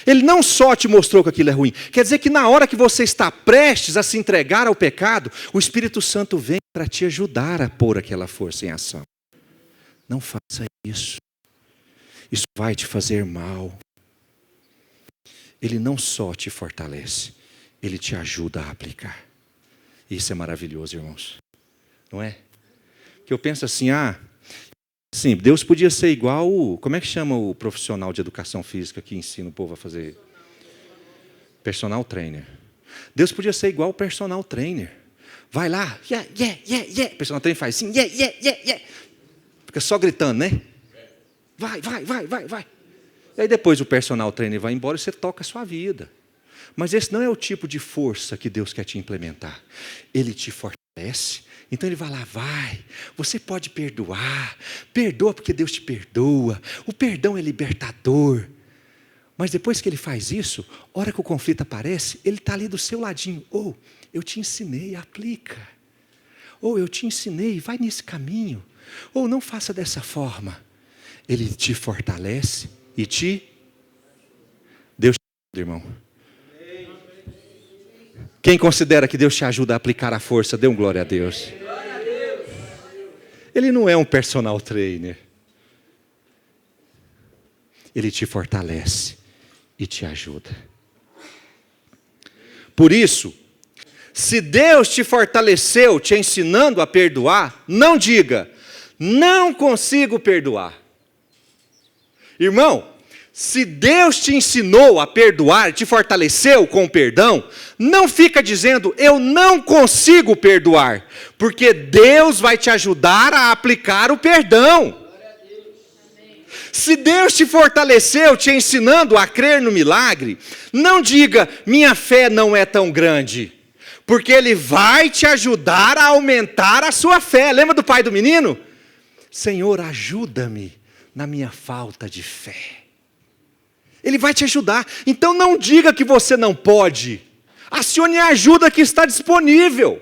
Ele não só te mostrou que aquilo é ruim, quer dizer que na hora que você está prestes a se entregar ao pecado, o Espírito Santo vem para te ajudar a pôr aquela força em ação. Não faça isso. Isso vai te fazer mal. Ele não só te fortalece, ele te ajuda a aplicar. Isso é maravilhoso, irmãos. Não é? Que eu penso assim, sim, Deus podia ser igual, como é que chama o profissional de educação física que ensina o povo a fazer? Personal trainer. Deus podia ser igual o personal trainer. Vai lá, O personal trainer faz assim, Fica só gritando, né? Vai. E aí depois o personal trainer vai embora e você toca a sua vida. Mas esse não é o tipo de força que Deus quer te implementar. Ele te fortalece. Então ele vai lá, você pode perdoar. Perdoa porque Deus te perdoa. O perdão é libertador. Mas depois que ele faz isso, a hora que o conflito aparece, ele está ali do seu ladinho. Eu te ensinei, aplica. Eu te ensinei, vai nesse caminho. Não faça dessa forma. Ele te fortalece e Deus te ajuda, irmão. Quem considera que Deus te ajuda a aplicar a força, dê um glória a Deus. Ele não é um personal trainer. Ele te fortalece e te ajuda. Por isso, se Deus te fortaleceu, te ensinando a perdoar, não diga, não consigo perdoar. Irmão, se Deus te ensinou a perdoar, te fortaleceu com o perdão, não fica dizendo, eu não consigo perdoar, porque Deus vai te ajudar a aplicar o perdão. Se Deus te fortaleceu, te ensinando a crer no milagre, não diga, minha fé não é tão grande, porque Ele vai te ajudar a aumentar a sua fé. Lembra do pai do menino? Senhor, ajuda-me na minha falta de fé. Ele vai te ajudar. Então não diga que você não pode. Acione a ajuda que está disponível.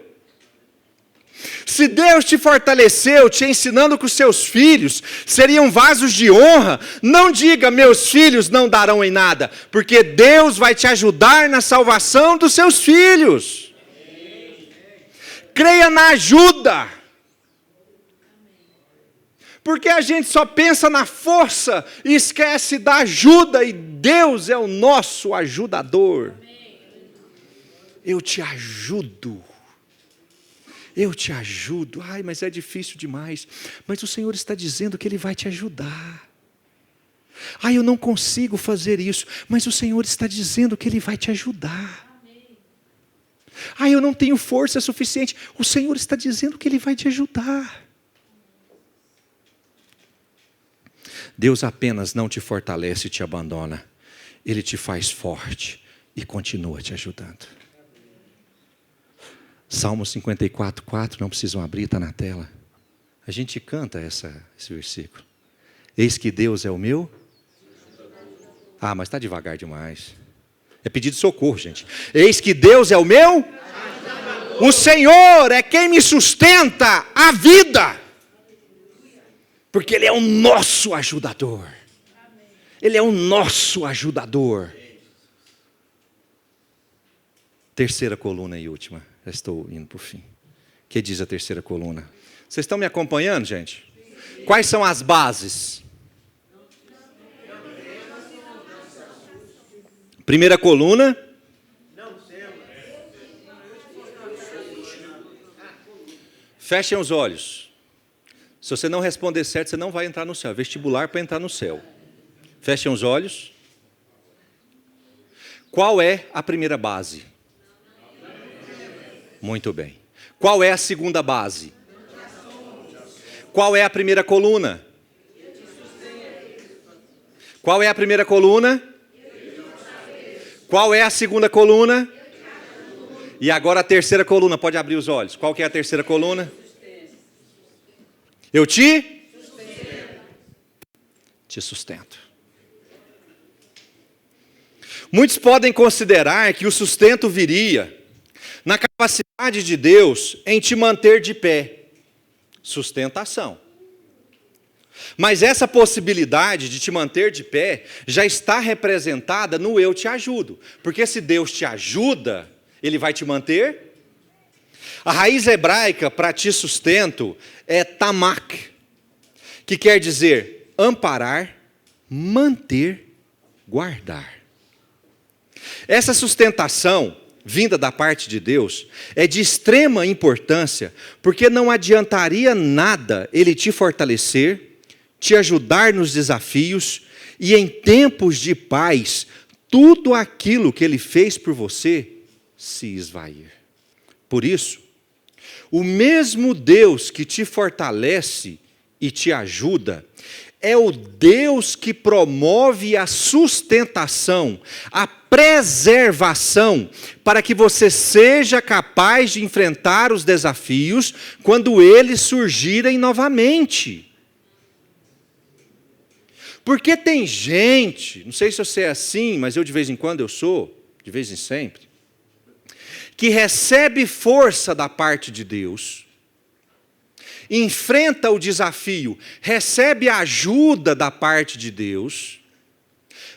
Se Deus te fortaleceu, te ensinando que os seus filhos seriam vasos de honra, não diga, meus filhos não darão em nada, porque Deus vai te ajudar na salvação dos seus filhos. Creia na ajuda. Porque a gente só pensa na força e esquece da ajuda, e Deus é o nosso ajudador. Eu te ajudo. Mas é difícil demais. Mas o Senhor está dizendo que Ele vai te ajudar. Eu não consigo fazer isso. Mas o Senhor está dizendo que Ele vai te ajudar. Eu não tenho força suficiente. O Senhor está dizendo que Ele vai te ajudar. Deus apenas não te fortalece e te abandona. Ele te faz forte e continua te ajudando. Salmo 54:4, não precisam abrir, está na tela. A gente canta esse versículo. Eis que Deus é o meu... mas está devagar demais. É pedido de socorro, gente. Eis que Deus é o meu... O Senhor é quem me sustenta a vida. Porque Ele é o nosso ajudador. Ele é o nosso ajudador. Terceira coluna e última. Já estou indo para o fim. O que diz a terceira coluna? Vocês estão me acompanhando, gente? Quais são as bases? Primeira coluna. Fechem os olhos. Se você não responder certo, você não vai entrar no céu. É vestibular para entrar no céu. Fechem os olhos. Qual é a primeira base? Muito bem. Qual é a segunda base? Qual é a primeira coluna? Qual é a primeira coluna? Qual é a segunda coluna? E agora a terceira coluna, pode abrir os olhos. Qual que é a terceira coluna? Eu te sustento. Muitos podem considerar que o sustento viria na capacidade de Deus em te manter de pé. Sustentação. Mas essa possibilidade de te manter de pé já está representada no eu te ajudo. Porque se Deus te ajuda, Ele vai te manter. A raiz hebraica para te sustento é tamak, que quer dizer amparar, manter, guardar. Essa sustentação, vinda da parte de Deus, é de extrema importância, porque não adiantaria nada Ele te fortalecer, te ajudar nos desafios, e em tempos de paz, tudo aquilo que Ele fez por você se esvair. Por isso, o mesmo Deus que te fortalece e te ajuda, é o Deus que promove a sustentação, a preservação, para que você seja capaz de enfrentar os desafios quando eles surgirem novamente. Porque tem gente, não sei se você é assim, mas eu de vez em quando eu sou, de vez em sempre, que recebe força da parte de Deus, enfrenta o desafio, recebe ajuda da parte de Deus,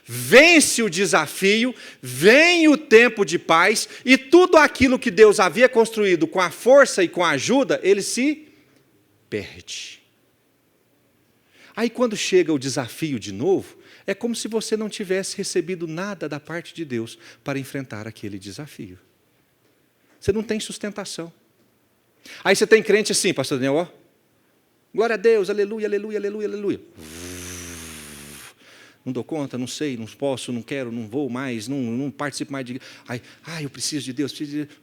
vence o desafio, vem o tempo de paz, e tudo aquilo que Deus havia construído com a força e com a ajuda, ele se perde. Aí quando chega o desafio de novo, é como se você não tivesse recebido nada da parte de Deus para enfrentar aquele desafio. Você não tem sustentação. Aí você tem crente assim, pastor Daniel, ó, glória a Deus, aleluia, aleluia, aleluia, aleluia. Não dou conta, não sei, não posso, não quero, não vou mais, não participo mais de... eu preciso de Deus, preciso de Deus.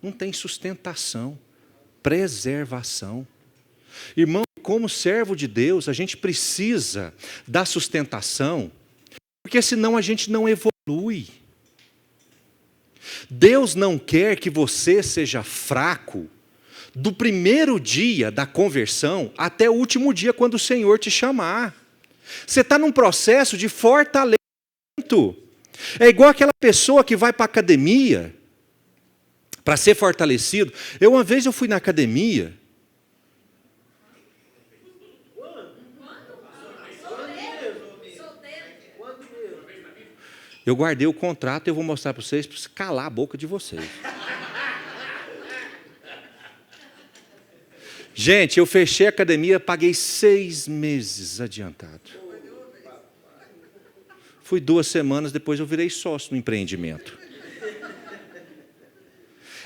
Não tem sustentação, preservação. Irmão, como servo de Deus, a gente precisa da sustentação, porque senão a gente não evolui. Deus não quer que você seja fraco do primeiro dia da conversão até o último dia, quando o Senhor te chamar. Você está num processo de fortalecimento. É igual aquela pessoa que vai para a academia para ser fortalecido. Uma vez eu fui na academia. Eu guardei o contrato e eu vou mostrar para vocês calar a boca de vocês. Gente, eu fechei a academia, paguei 6 meses adiantado. Fui 2 semanas, depois eu virei sócio no empreendimento.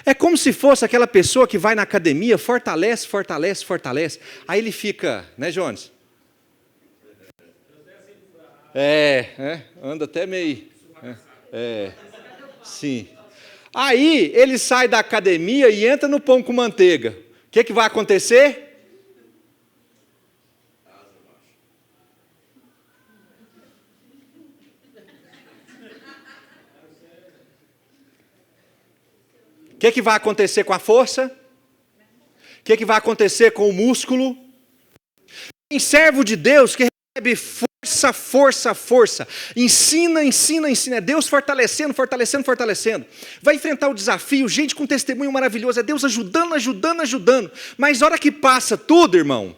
É como se fosse aquela pessoa que vai na academia, fortalece, fortalece, fortalece. Aí ele fica, né, Jones? Anda até meio... sim. Aí ele sai da academia e entra no pão com manteiga. O que vai acontecer? O que vai acontecer com a força? O que vai acontecer com o músculo? Tem servo de Deus que recebe força, força, força. Ensina, ensina, ensina. É Deus fortalecendo, fortalecendo, fortalecendo. Vai enfrentar o desafio, gente com testemunho maravilhoso. É Deus ajudando, ajudando, ajudando. Mas na hora que passa tudo, irmão,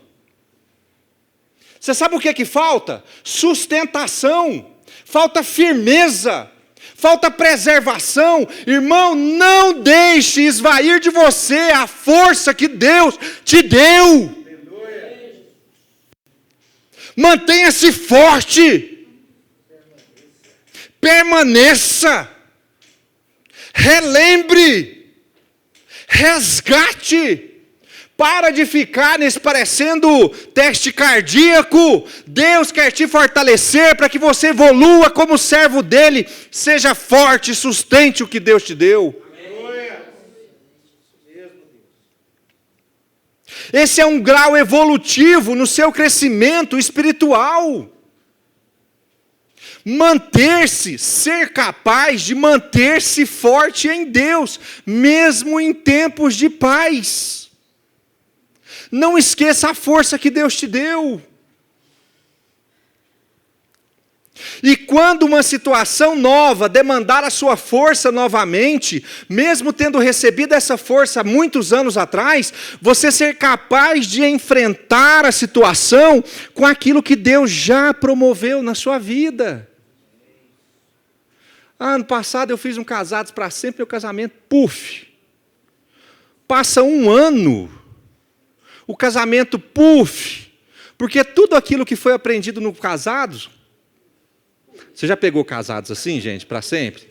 você sabe o que falta? Sustentação. Falta firmeza. Falta preservação. Irmão, não deixe esvair de você a força que Deus te deu. Mantenha-se forte. Permaneça. Relembre. Resgate. Para de ficar nesse parecendo teste cardíaco. Deus quer te fortalecer para que você evolua como servo dele. Seja forte, sustente o que Deus te deu. Esse é um grau evolutivo no seu crescimento espiritual. Manter-se, ser capaz de manter-se forte em Deus, mesmo em tempos de paz. Não esqueça a força que Deus te deu. E quando uma situação nova demandar a sua força novamente, mesmo tendo recebido essa força muitos anos atrás, você ser capaz de enfrentar a situação com aquilo que Deus já promoveu na sua vida. Ano passado eu fiz um Casados para Sempre, meu casamento, puf. Passa um ano, o casamento, puf. Porque tudo aquilo que foi aprendido no Casados... Você já pegou casados assim, gente, para sempre?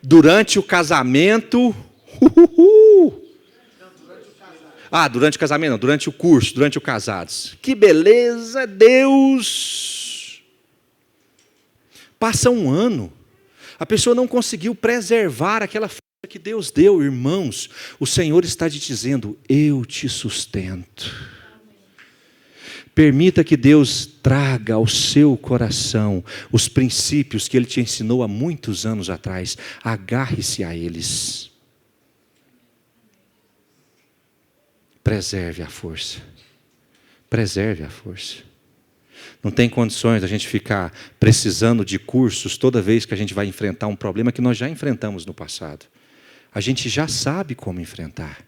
Durante o casamento... durante o casamento não, durante o curso, durante o Casados. Que beleza, Deus! Passa um ano, a pessoa não conseguiu preservar aquela força que Deus deu, irmãos. O Senhor está te dizendo, eu te sustento. Permita que Deus traga ao seu coração os princípios que Ele te ensinou há muitos anos atrás. Agarre-se a eles. Preserve a força. Preserve a força. Não tem condições da gente ficar precisando de cursos toda vez que a gente vai enfrentar um problema que nós já enfrentamos no passado. A gente já sabe como enfrentar.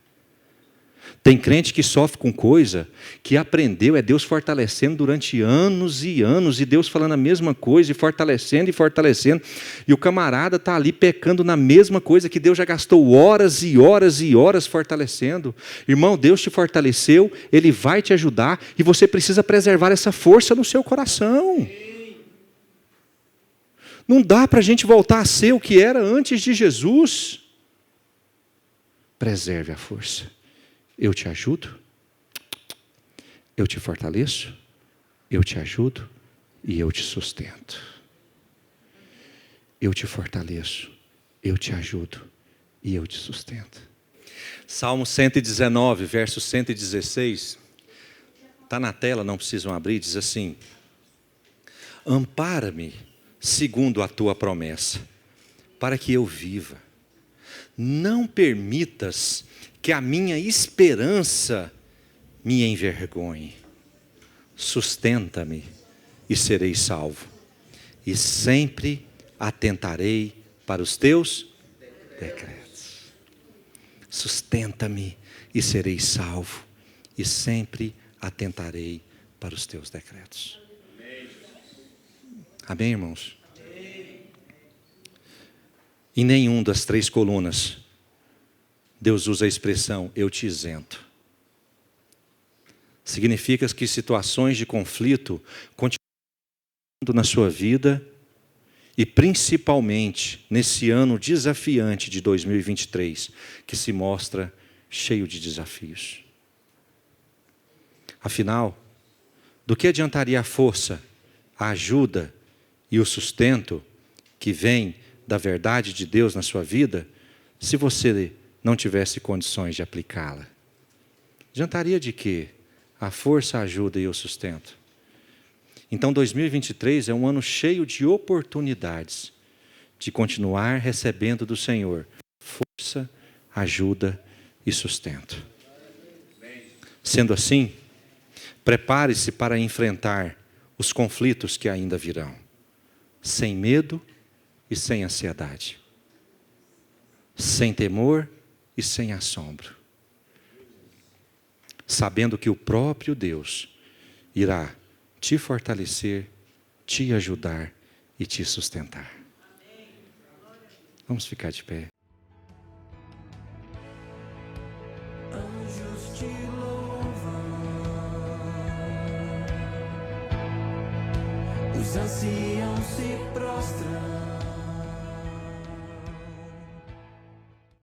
Tem crente que sofre com coisa que aprendeu, é Deus fortalecendo durante anos e anos, e Deus falando a mesma coisa, e fortalecendo, e o camarada está ali pecando na mesma coisa que Deus já gastou horas e horas e horas fortalecendo. Irmão, Deus te fortaleceu, Ele vai te ajudar, e você precisa preservar essa força no seu coração. Não dá para a gente voltar a ser o que era antes de Jesus. Preserve a força. Eu te ajudo, eu te fortaleço, eu te ajudo e eu te sustento. Eu te fortaleço, eu te ajudo e eu te sustento. Salmo 119, verso 116, está na tela, não precisam abrir, diz assim: ampara-me segundo a tua promessa, para que eu viva. Não permitas que a minha esperança me envergonhe. Sustenta-me e serei salvo. E sempre atentarei para os teus decretos. Sustenta-me e serei salvo. E sempre atentarei para os teus decretos. Amém, irmãos? Em nenhum das 3 colunas, Deus usa a expressão, eu te isento. Significa que situações de conflito continuam na sua vida, e principalmente nesse ano desafiante de 2023, que se mostra cheio de desafios. Afinal, do que adiantaria a força, a ajuda e o sustento que vem da verdade de Deus na sua vida, se você não tivesse condições de aplicá-la? Adiantaria de quê? A força, a ajuda e o sustento. Então 2023 é um ano cheio de oportunidades de continuar recebendo do Senhor força, ajuda e sustento. Sendo assim, prepare-se para enfrentar os conflitos que ainda virão, sem medo e sem ansiedade, sem temor e sem assombro, sabendo que o próprio Deus irá te fortalecer, te ajudar e te sustentar. Vamos ficar de pé. Anjos te louvam, os anciãos se